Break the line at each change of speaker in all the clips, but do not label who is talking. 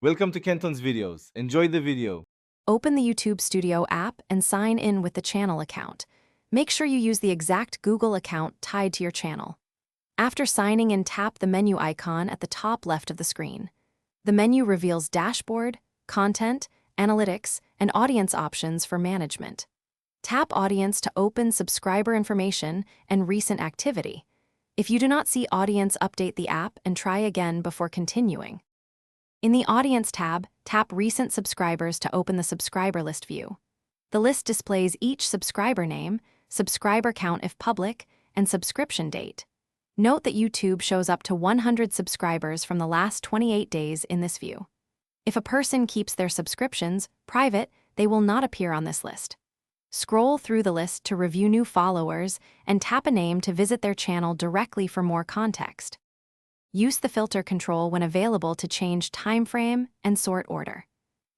Welcome to Kenton's videos. Enjoy the video.
Open the YouTube Studio app and sign in with the channel account. Make sure you use the exact Google account tied to your channel. After signing in, tap the menu icon at the top left of the screen. The menu reveals dashboard, content, analytics, and audience options for management. Tap Audience to open subscriber information and recent activity. If you do not see Audience, update the app and try again before continuing. In the Audience tab, tap Recent Subscribers to open the subscriber list view. The list displays each subscriber name, subscriber count if public, and subscription date. Note that YouTube shows up to 100 subscribers from the last 28 days in this view. If a person keeps their subscriptions private, they will not appear on this list. Scroll through the list to review new followers and tap a name to visit their channel directly for more context. Use the filter control when available to change time frame and sort order.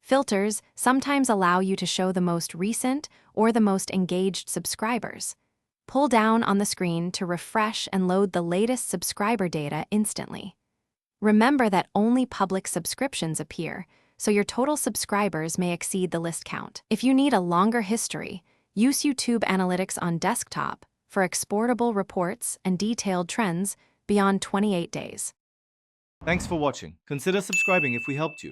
Filters sometimes allow you to show the most recent or the most engaged subscribers. Pull down on the screen to refresh and load the latest subscriber data instantly. Remember that only public subscriptions appear, so your total subscribers may exceed the list count. If you need a longer history, use YouTube Analytics on desktop for exportable reports and detailed trends beyond 28 days.
Thanks for watching. Consider subscribing if we helped you.